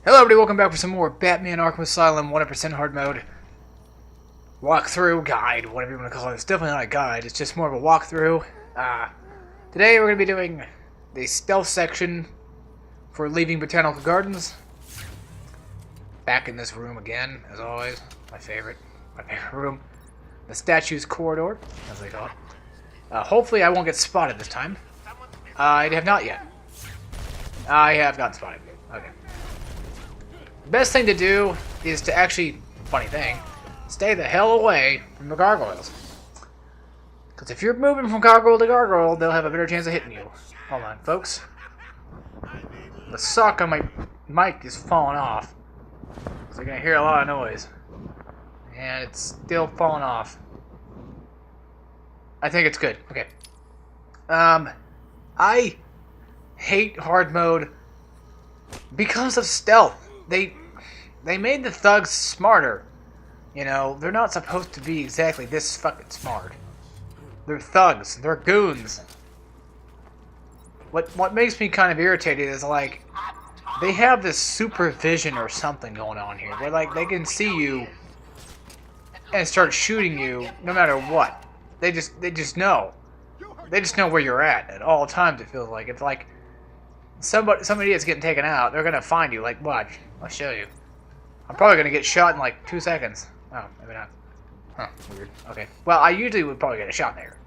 Hello everybody, welcome back for some more Batman Arkham Asylum 100% hard mode walkthrough guide, whatever you want to call it. It's definitely not a guide, it's just more of a walkthrough. Today we're going to be doing the stealth section for leaving Botanical Gardens. Back in this room again, as always. My favorite room. The Statues Corridor, as they call it. Hopefully I won't get spotted this time. I have not yet. I have gotten spotted. Okay. Best thing to do is to actually, funny thing, stay the hell away from the gargoyles. Because if you're moving from gargoyle to gargoyle, they'll have a better chance of hitting you. Hold on, folks. The sock on my mic is falling off. So you're going to hear a lot of noise. And it's still falling off. I think it's good. Okay. I hate hard mode because of stealth. They made the thugs smarter. You know, they're not supposed to be exactly this fucking smart. They're thugs. They're goons. What makes me kind of irritated is, like, they have this supervision or something going on here. Where, like, they can see you and start shooting you no matter what. They just know. They just know where you're at all times, it feels like. It's like some idiot's getting taken out. They're going to find you. Like, watch. I'll show you. I'm probably going to get shot in like 2 seconds. Oh, maybe not. Huh, weird. Okay. Well, I usually would probably get a shot there.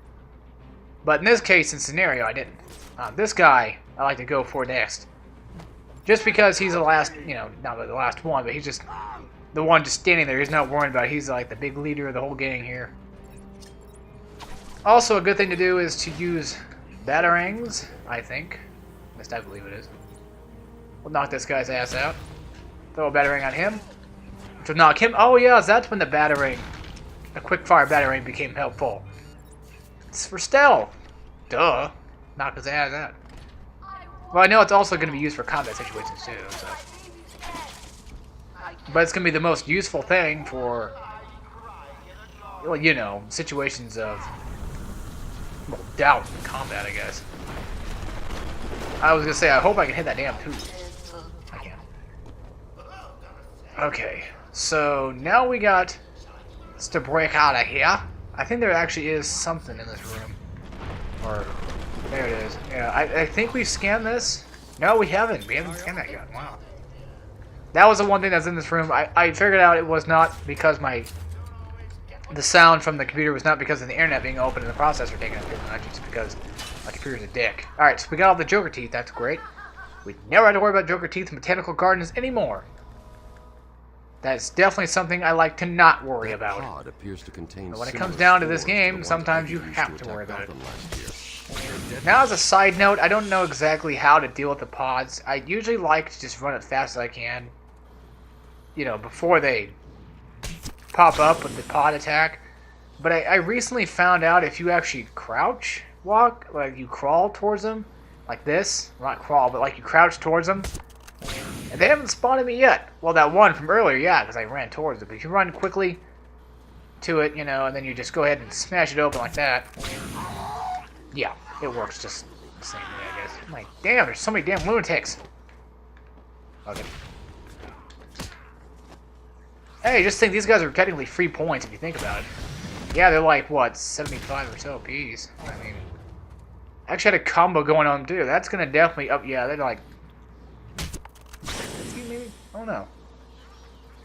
But in this case, in scenario, I didn't. This guy, I like to go for next. Just because he's the last, you know, not the last one, but he's just the one just standing there. He's not worried about it. He's like the big leader of the whole gang here. Also, a good thing to do is to use batarangs, I think. At least I believe it is. We'll knock this guy's ass out. Throw a batarang on him. Which will knock him. Oh, yeah, that's when the batarang, a quick-fire batarang became helpful. It's for stealth. Duh. Knock his ass out. Well, I know it's also going to be used for combat situations, too, so. But it's going to be the most useful thing for, well, you know, situations of, well, doubt in combat, I guess. I was going to say, I hope I can hit that damn tube. I can. Okay, so now we got to break out of here. I think there actually is something in this room. Or, there it is. Yeah, I think we've scanned this. No, we haven't. We haven't scanned that yet. Wow. That was the one thing that's in this room. I figured out it was not because the sound from the computer was not because of the internet being open and the processor taking it. Not just because my computer's a dick. Alright, so we got all the Joker teeth. That's great. We never have to worry about Joker teeth in Botanical Gardens anymore. That's definitely something I like to not worry about. Appears to contain but when it comes down to this game, sometimes you have to worry about it. Now, as a side note, I don't know exactly how to deal with the pods. I usually like to just run as fast as I can. You know, before they pop up with the pod attack. But I recently found out if you actually crouch walk, like you crawl towards them, like this. Well, not crawl, but like you crouch towards them. And they haven't spotted me yet. Well, that one from earlier, yeah, because I ran towards it. But if you run quickly to it, you know, and then you just go ahead and smash it open like that. Yeah, it works just the same way, I guess. I'm like, damn, there's so many damn lunatics. Okay. Hey, just think these guys are technically free points if you think about it. Yeah, they're like, what, 75 or so apiece. I mean, I actually had a combo going on, too. That's going to definitely up, yeah, they're like, 50 maybe? I don't know.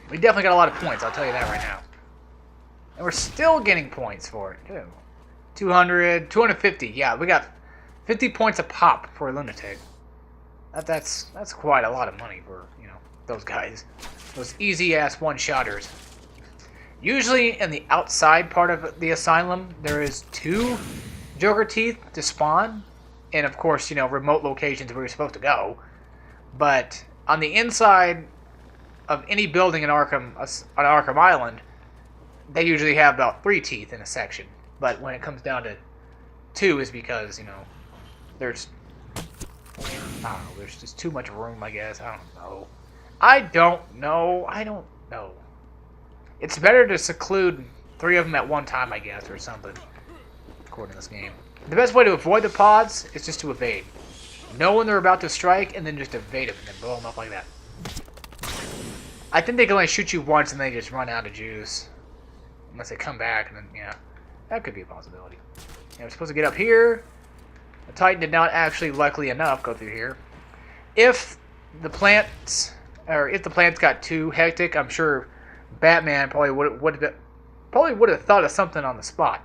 We definitely got a lot of points, I'll tell you that right now. And we're still getting points for it, too. 200, 250, yeah, we got 50 points a pop for a lunatic. That's quite a lot of money for, you know, those guys. Those easy-ass one-shotters. Usually in the outside part of the asylum, there is 2 Joker teeth to spawn. And, of course, you know, remote locations where you're supposed to go. But on the inside of any building in Arkham, on Arkham Island, they usually have about 3 teeth in a section. But when it comes down to 2 is because, you know, there's, I don't know, there's just too much room, I guess. I don't know. It's better to seclude 3 of them at one time, I guess, or something, according to this game. The best way to avoid the pods is just to evade. Know when they're about to strike, and then just evade them, and then blow them up like that. I think they can only shoot you once and they just run out of juice. Unless they come back, and then, yeah. That could be a possibility. Yeah, we're supposed to get up here. The Titan did not actually, luckily enough, go through here. If the plants got too hectic, I'm sure Batman probably would have thought of something on the spot.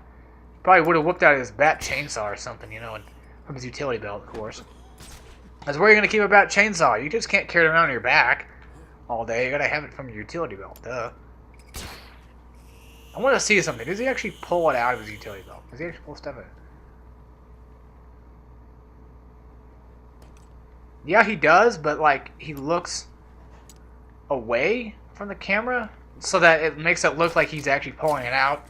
Probably would have whipped out his bat chainsaw or something, you know, and from his utility belt, of course. That's where you're gonna keep a bat chainsaw. You just can't carry it around on your back all day. You gotta have it from your utility belt, duh. I want to see something. Does he actually pull it out of his utility belt? Does he actually pull stuff in? Yeah, he does, but like he looks away from the camera so that it makes it look like he's actually pulling it out.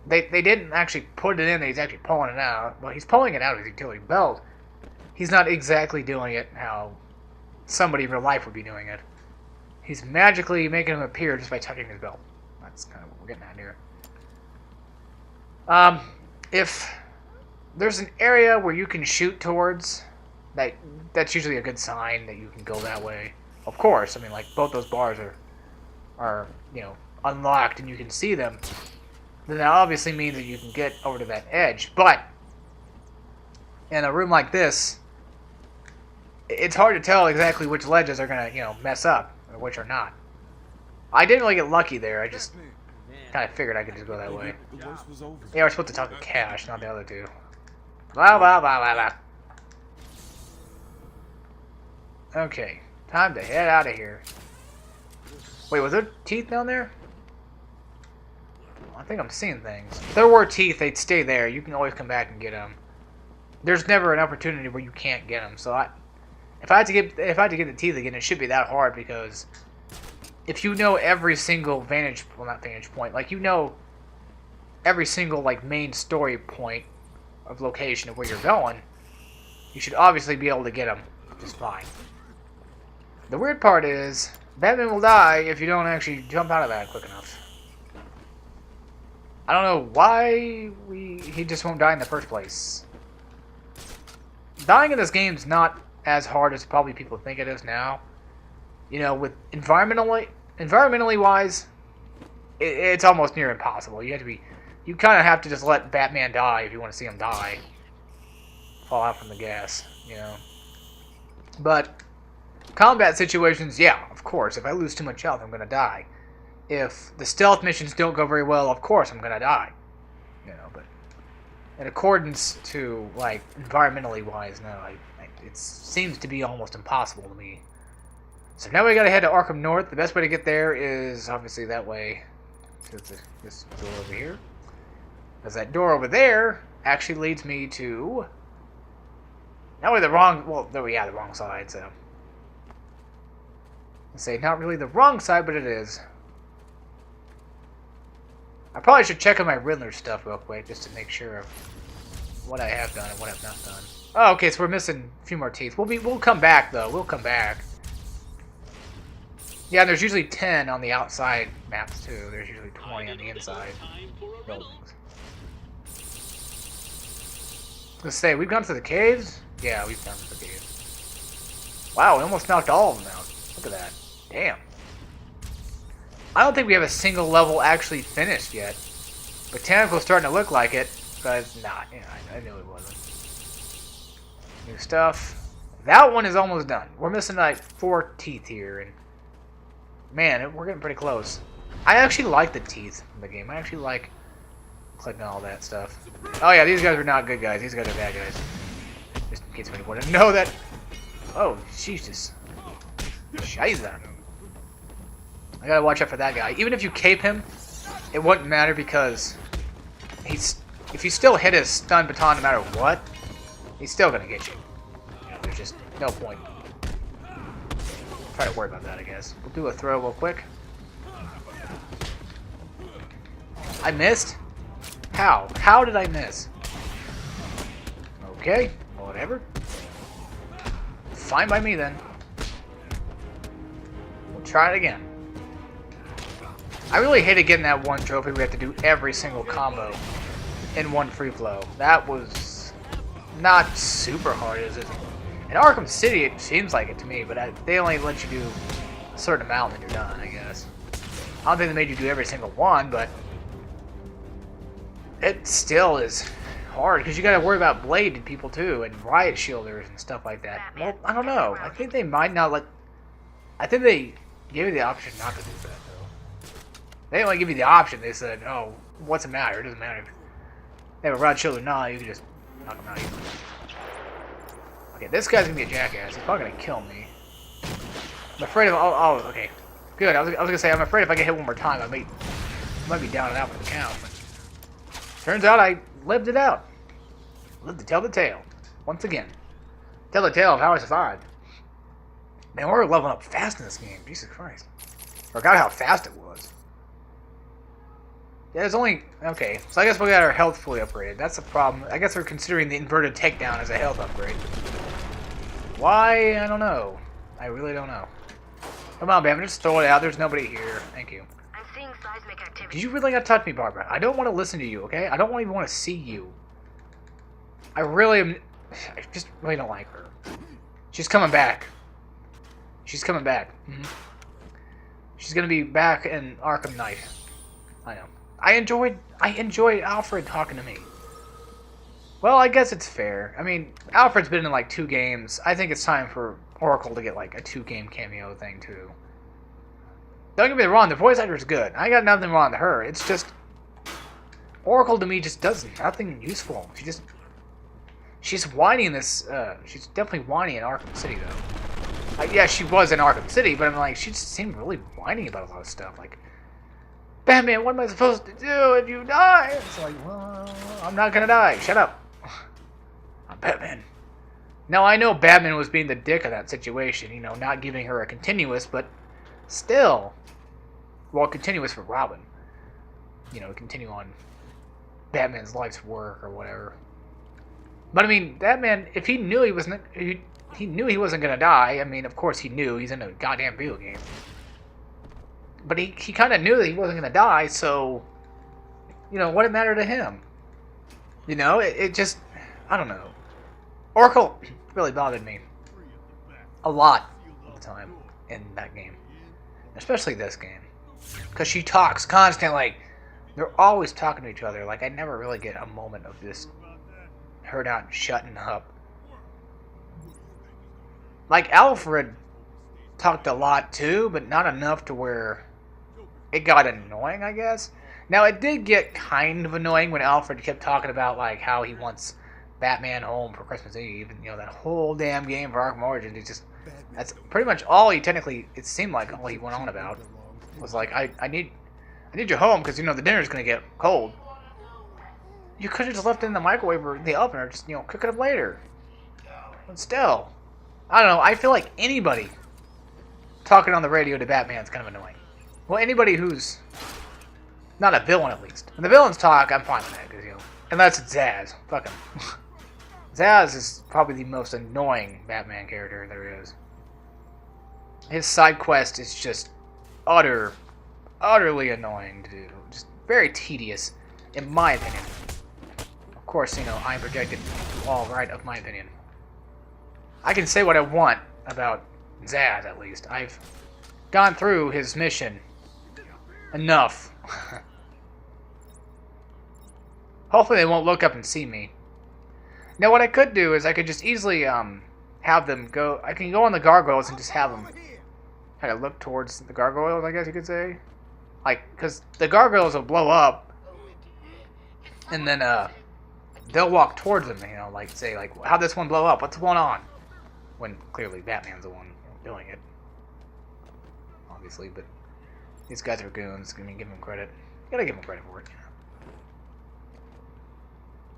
They didn't actually put it in that he's actually pulling it out, but he's pulling it out of his utility belt. He's not exactly doing it how somebody in real life would be doing it. He's magically making him appear just by touching his belt. That's kind of what we're getting at here. If there's an area where you can shoot towards, that's usually a good sign that you can go that way. Of course, I mean, like, both those bars are you know, unlocked and you can see them. Then that obviously means that you can get over to that edge. But in a room like this, it's hard to tell exactly which ledges are gonna, you know, mess up or which are not. I didn't really get lucky there. I just kind of figured I could just go that way. Yeah, we're supposed to talk to Cash, not the other two. Blah, blah, blah, blah, blah. Okay, time to head out of here. Wait, was there teeth down there? I think I'm seeing things. If there were teeth, they'd stay there. You can always come back and get them. There's never an opportunity where you can't get them. So if I had to get the teeth again, it should be that hard, because if you know every single not vantage point, like, you know every single, like, main story point of location of where you're going, you should obviously be able to get them just fine. The weird part is, Batman will die if you don't actually jump out of that quick enough. I don't know why he just won't die in the first place. Dying in this game is not as hard as probably people think it is now. You know, with environmentally wise, it's almost near impossible. You kind of have to just let Batman die if you want to see him die. Fall out from the gas, you know. But combat situations, yeah, of course. If I lose too much health, I'm gonna die. If the stealth missions don't go very well, of course I'm gonna die. You know, but in accordance to, like, environmentally wise, no, it seems to be almost impossible to me. So now we gotta head to Arkham North. The best way to get there is obviously that way. This door over here. Because that door over there actually leads me to... Not really the wrong... Well, the wrong side, so... Let's say not really the wrong side, but it is. I probably should check on my Riddler stuff real quick, just to make sure of what I have done and what I've not done. Oh, okay, so we're missing a few more teeth. We'll come back, though. We'll come back. Yeah, there's usually 10 on the outside maps, too. There's usually 20 on the inside buildings. Let's say, we've gone to the caves? Yeah, we've gone to the caves. Wow, we almost knocked all of them out. Look at that. Damn. I don't think we have a single level actually finished yet. Botanical's starting to look like it, but it's not. Yeah, I knew it wasn't. New stuff. That one is almost done. We're missing like 4 teeth here, and man, we're getting pretty close. I actually like the teeth in the game. I actually like clicking all that stuff. Oh yeah, these guys are not good guys. These guys are bad guys. Just in case anyone didn't know that. Oh, Jesus. Scheiße. I gotta watch out for that guy. Even if you cape him, it wouldn't matter, because if you still hit his stun baton no matter what, he's still gonna get you. There's just no point. Try to worry about that, I guess. We'll do a throw real quick. I missed? How? How did I miss? Okay, whatever. Fine by me then. We'll try it again. I really hated getting that one trophy we have to do every single combo in one free flow. That was not super hard, is it? In Arkham City, it seems like it to me, but they only let you do a certain amount and you're done, I guess. I don't think they made you do every single one, but it still is hard because you got to worry about bladed people too and riot shielders and stuff like that. Well, I don't know. I think they might not let. I think they gave you the option not to do that though. They didn't want to give you the option. They said, "Oh, what's the matter? It doesn't matter if they have a riot shield or not. You can just knock them out easily." Okay, this guy's gonna be a jackass. He's probably gonna kill me. I'm afraid of. Oh, okay, good. I was gonna say I'm afraid if I get hit one more time, I might be down and out for the count. But turns out I lived it out. Lived to tell the tale. Once again. Tell the tale of how I survived. Man, we're leveling up fast in this game. Jesus Christ. Forgot how fast it was. Yeah, it's only... Okay, so I guess we got our health fully upgraded. That's the problem. I guess we're considering the inverted takedown as a health upgrade. Why? I don't know. I really don't know. Come on, Batman. Just throw it out. There's nobody here. Thank you. I'm seeing seismic activity. Did you really not touch me, Barbara? I don't want to listen to you, okay? I don't even want to see you. I really am... I just really don't like her. She's coming back. She's coming back. She's gonna be back in Arkham Knight. I know. I enjoyed Alfred talking to me. Well, I guess it's fair. I mean, Alfred's been in like 2 games. I think it's time for Oracle to get like a 2-game cameo thing too. Don't get me wrong, the voice actor is good. I got nothing wrong with her. It's just Oracle to me just does nothing useful. She's whiny in this. She's definitely whiny in Arkham City though. Yeah, she was in Arkham City, but I'm like, she just seemed really whiny about a lot of stuff. Like, Batman, what am I supposed to do if you die? It's like, well, I'm not gonna die. Shut up. I'm Batman. Now, I know Batman was being the dick of that situation, you know, not giving her a continuous, but still. Well, continuous for Robin. You know, continue on Batman's life's work or whatever. But, I mean, Batman, if he knew he wasn't... He knew he wasn't gonna die. I mean, of course he knew. He's in a goddamn video game. But he kind of knew that he wasn't gonna die, so... You know, what did it matter to him? You know, it just... I don't know. Oracle really bothered me. A lot of the time in that game. Especially this game. Because she talks constantly. They're always talking to each other. Like, I never really get a moment of just her not shutting up. Like, Alfred talked a lot too, but not enough to where it got annoying, I guess. Now, it did get kind of annoying when Alfred kept talking about, like, how he wants Batman home for Christmas Eve. And, you know, that whole damn game for Arkham Origins, it just... That's pretty much all he technically... It seemed like all he went on about. Was like, I need you home because, you know, the dinner's going to get cold. You could have just left it in the microwave or the oven or just, you know, cook it up later. But still... I don't know, I feel like anybody talking on the radio to Batman is kind of annoying. Well, anybody who's not a villain, at least. When the villains talk, I'm fine with that, because, you know, unless it's Zaz. Fuck him. Zaz is probably the most annoying Batman character there is. His side quest is just utterly annoying to do. Just very tedious, in my opinion. Of course, you know, I'm projected all right of my opinion. I can say what I want about Zaz, at least. I've gone through his mission enough. Hopefully they won't look up and see me. Now what I could do is I could just easily have them go... I can go on the gargoyles and just have them kind of look towards the gargoyles, I guess you could say. Like, because the gargoyles will blow up and then they'll walk towards them, you know, like say, like, how'd this one blow up? What's going on? When clearly Batman's the one doing it. Obviously, but these guys are goons. I mean, give them credit. You gotta give them credit for it, you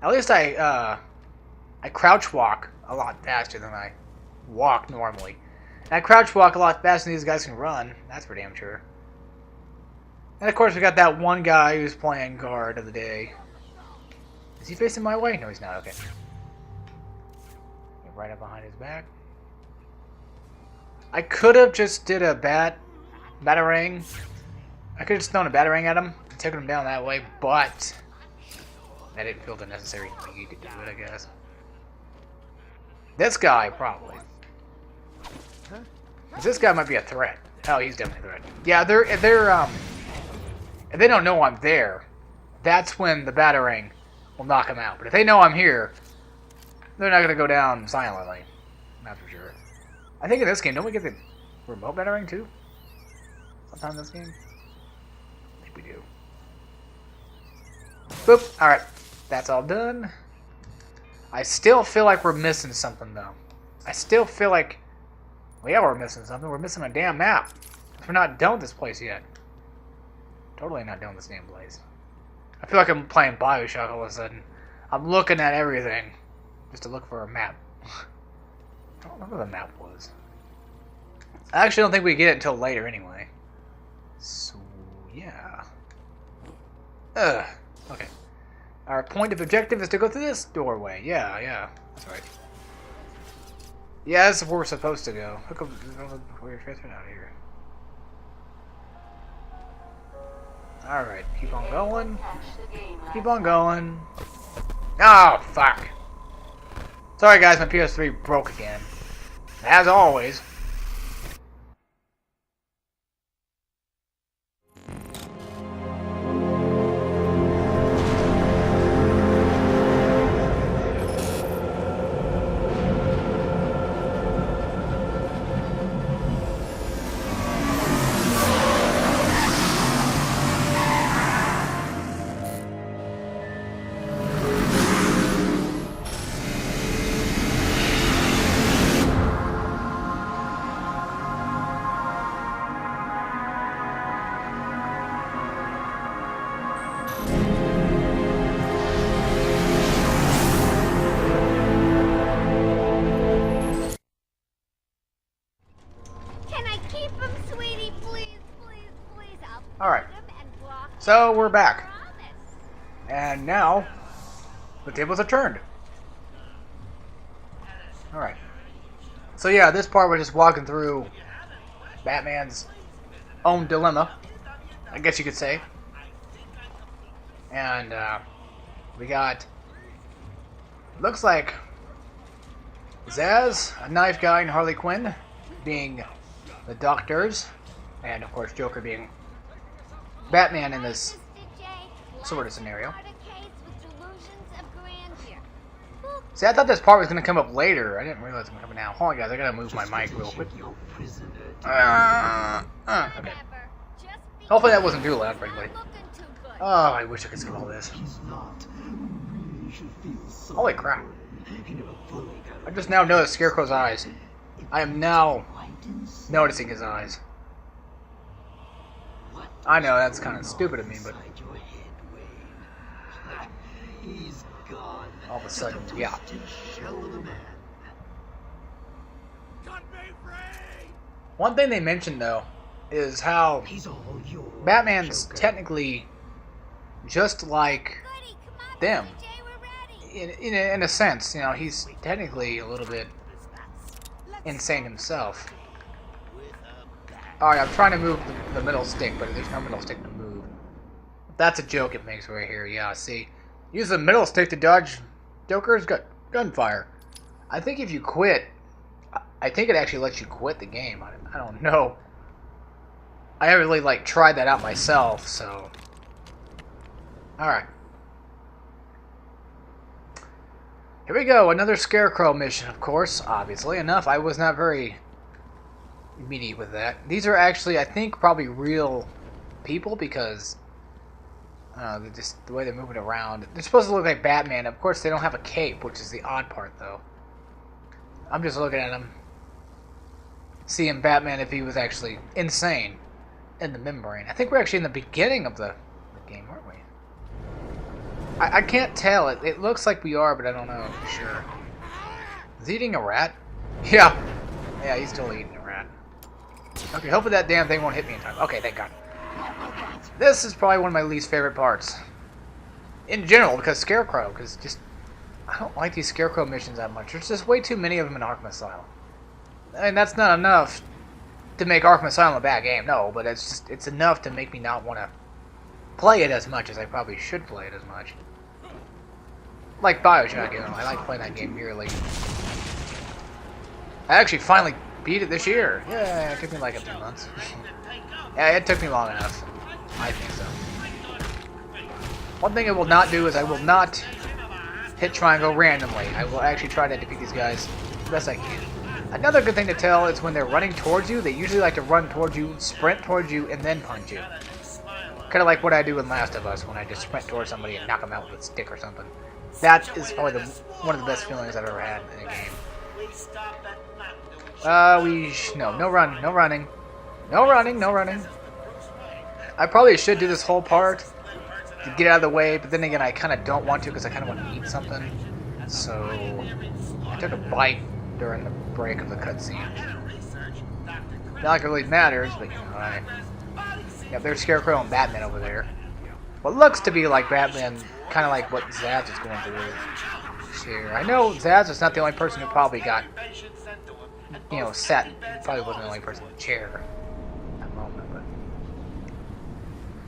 know. At least I crouch walk a lot faster than I walk normally. And I crouch walk a lot faster than these guys can run. That's for damn sure. And of course, we got that one guy who's playing guard of the day. Is he facing my way? No, he's not. Okay. Get right up behind his back. I could have just did a batarang. I could have just thrown a batarang at him and taken him down that way, but I didn't feel the necessary need to do it, I guess. This guy, probably. This guy might be a threat. Oh, he's definitely a threat. Yeah, if they don't know I'm there, that's when the Batarang will knock them out. But if they know I'm here, they're not gonna go down silently. That's for sure. I think in this game, don't we get the remote Batarang too? Sometime in this game? I think we do. Boop. Alright. That's all done. I still feel like we're missing something, though. I still feel like... Well, yeah, we're missing something. We're missing a damn map. We're not done with this place yet. Totally not done with this damn place. I feel like I'm playing Bioshock all of a sudden. I'm looking at everything just to look for a map. I don't remember what the map was. I actually don't think we get it until later anyway. So, yeah. Okay. Our point of objective is to go through this doorway. Yeah. That's right. Yeah, that's where we're supposed to go. Look up where you're transferred out of here. Alright, keep on going. Keep on going. Oh, fuck. Sorry guys, my PS3 broke again. As always. Alright, so we're back. And now, the tables are turned. Alright. So yeah, this part we're just walking through Batman's own dilemma, I guess you could say. And, we got, looks like Zaz, a knife guy, and Harley Quinn being the doctors, and of course Joker being Batman in this sort of scenario. See, I thought this part was going to come up later. I didn't realize it was coming now. Hold on, guys. I got to move my mic real quick. Okay. Hopefully that wasn't too loud for anybody. Oh, I wish I could see all this. Holy crap. I just now noticed Scarecrow's eyes. I am now noticing his eyes. I know, that's kind of stupid of me, but... all of a sudden, yeah. One thing they mentioned, though, is how Batman's technically just like them. In a sense, you know, he's technically a little bit insane himself. Alright, I'm trying to move the middle stick, but there's no middle stick to move. That's a joke it makes right here. Yeah, see? Use the middle stick to dodge Joker's gunfire. I think if you quit, I think it actually lets you quit the game. I don't know. I haven't really, like, tried that out myself, so... Alright. Here we go, another Scarecrow mission, of course, obviously enough. I was not very immediate with that. These are actually, I think, probably real people because just the way they're moving around. They're supposed to look like Batman. Of course, they don't have a cape, which is the odd part, though. I'm just looking at them, seeing Batman if he was actually insane in the membrane. I think we're actually in the beginning of the game, aren't we? I can't tell. It looks like we are, but I don't know for sure. Is he eating a rat? Yeah. Yeah, he's still eating a rat. Okay, hopefully that damn thing won't hit me in time. Okay, thank God. This is probably one of my least favorite parts. In general, because Scarecrow, because just... I don't like these Scarecrow missions that much. There's just way too many of them in Arkham Asylum. I mean, that's not enough to make Arkham Asylum a bad game, no, but it's enough to make me not want to play it as much as I probably should play it as much. Like Bioshock, you know, I like playing that game dearly. I actually finally beat it this year. Yeah, it took me like a few months. Yeah, it took me long enough. I think so. One thing I will not do is I will not hit triangle randomly. I will actually try to defeat these guys the best I can. Another good thing to tell is when they're running towards you, they usually like to run towards you, sprint towards you, and then punch you. Kind of like what I do in Last of Us when I just sprint towards somebody and knock them out with a stick or something. That is probably one of the best feelings I've ever had in a game. No running. No running. I probably should do this whole part to get out of the way, but then again, I kind of don't want to because I kind of want to eat something. So, I took a bite during the break of the cutscene. Not like it really matters, but you know, yeah, there's Scarecrow and Batman over there. What looks to be like Batman, kind of like what Zaz is going through here. I know Zaz is not the only person who probably got, you know, set. He probably wasn't the only person in the chair at that moment, but...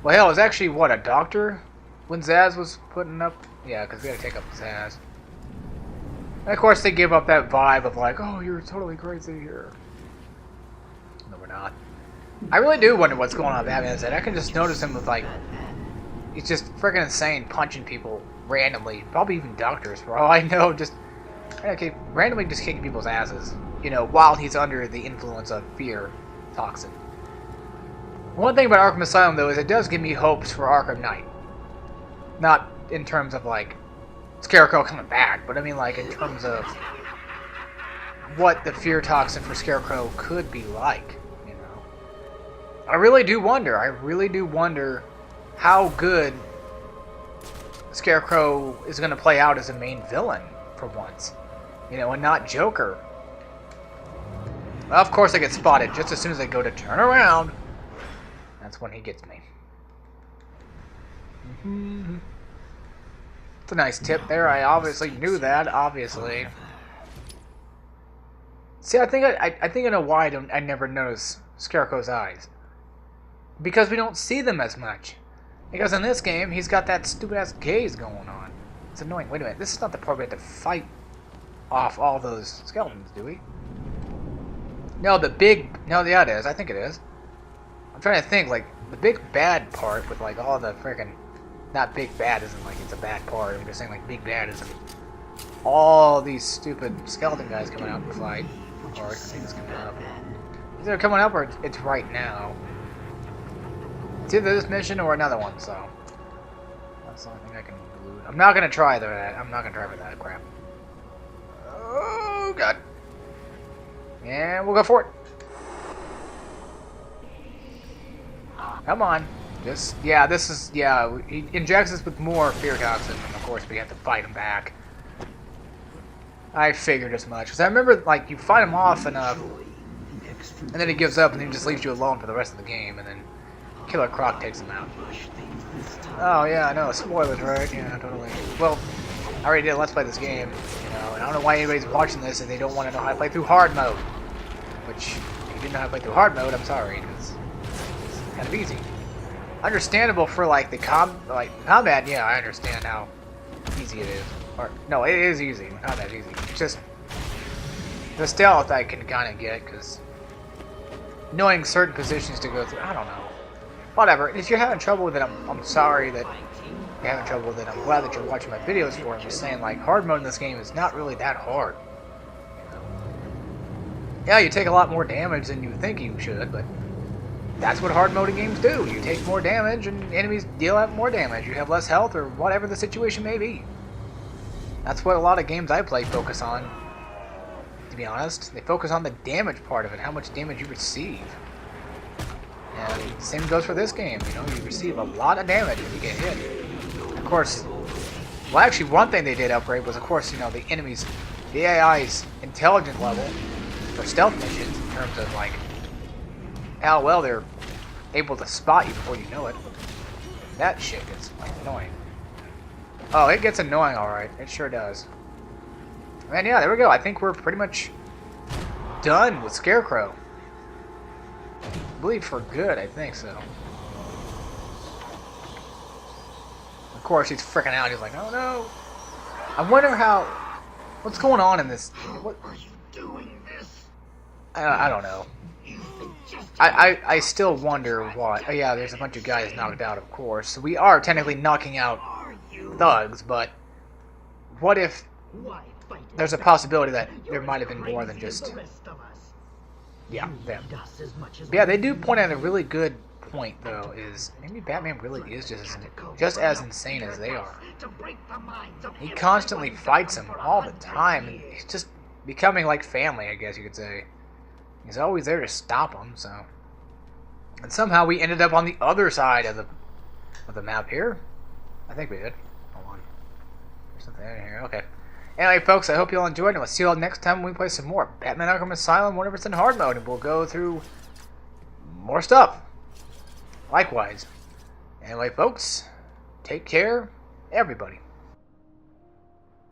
Well, hell, it was actually, what, a doctor when Zaz was putting up? Yeah, because we gotta take up Zaz. And of course, they give up that vibe of like, oh, you're totally crazy here. No, we're not. I really do wonder what's going on with Batman's head. I can just notice him with, like, he's just freaking insane, punching people randomly. Probably even doctors, for all I know. Just, okay, randomly just kicking people's asses. You know, while he's under the influence of fear toxin. One thing about Arkham Asylum, though, is it does give me hopes for Arkham Knight. Not in terms of, like, Scarecrow coming back, but I mean, like, in terms of what the fear toxin for Scarecrow could be like, you know. I really do wonder how good Scarecrow is going to play out as a main villain, for once. You know, and not Joker. Well, of course I get spotted just as soon as I go to turn around. That's when he gets me. It's a nice tip there. I obviously knew that. Obviously. See, I think I know why I never notice Scarecrow's eyes. Because we don't see them as much. Because in this game, he's got that stupid ass gaze going on. It's annoying. Wait a minute. This is not the part we have to fight off all those skeletons, do we? No, no, yeah, it is. I think it is. I'm trying to think, like, the big bad part with, like, all the freaking... Not big bad isn't like it's a bad part. I'm just saying, like, big bad isn't all these stupid skeleton guys coming out to fight. Or I think it's coming up. Either coming up or it's right now. It's either this mission or another one, so... That's the only thing I can do. I'm not gonna try that. I'm not gonna try for that crap. Oh, God. And we'll go for it. Come on. Just, yeah, this is, yeah, he injects us with more fear toxin, and of course we have to fight him back. I figured as much. Because I remember, like, you fight him off enough, and then he gives up, and then he just leaves you alone for the rest of the game, and then Killer Croc takes him out. Oh, yeah, I know, spoilers, right? Yeah, totally. Well, I already did Let's Play this game, you know, and I don't know why anybody's watching this and they don't want to know how to play through hard mode. Which, if you didn't know how to play through hard mode, I'm sorry, because it's kind of easy. Understandable for, like, the combat, yeah, I understand how easy it is. Or, no, it is easy. Combat's easy. It's just the stealth I can kind of get, because knowing certain positions to go through, I don't know. Whatever. If you're having trouble with it, I'm sorry that you're having trouble with it. I'm glad that you're watching my videos for it. I'm just saying, like, hard mode in this game is not really that hard. You know? Yeah, you take a lot more damage than you think you should, but that's what hard mode games do. You take more damage and enemies deal out more damage. You have less health or whatever the situation may be. That's what a lot of games I play focus on, to be honest. They focus on the damage part of it, how much damage you receive. And the same goes for this game, you know, you receive a lot of damage when you get hit. Of course, well actually one thing they did upgrade was, of course, you know, the enemies, the AI's intelligence level for stealth missions in terms of, like, how well they're able to spot you before you know it. That shit gets, like, annoying. Oh, it gets annoying, alright. It sure does. And yeah, there we go. I think we're pretty much done with Scarecrow. I believe for good, I think so. Of course, he's freaking out. He's like, oh no. I wonder how... What's going on in this... What are you doing this? I don't know. I still wonder why. Oh yeah, there's a bunch of guys knocked out, of course. So we are technically knocking out thugs, but what if there's a possibility that there might have been more than just... Yeah, them. But yeah, they do point out a really good point, though, is maybe Batman really is just as insane as they are. He constantly fights them all the time, and he's just becoming like family, I guess you could say. He's always there to stop them, so... And somehow we ended up on the other side of the map here. I think we did. Hold on. There's something in here. Okay. Anyway, folks, I hope you all enjoyed, and we'll see you all next time when we play some more Batman Arkham Asylum 100% hard mode, and we'll go through more stuff. Likewise. Anyway, folks, take care, everybody.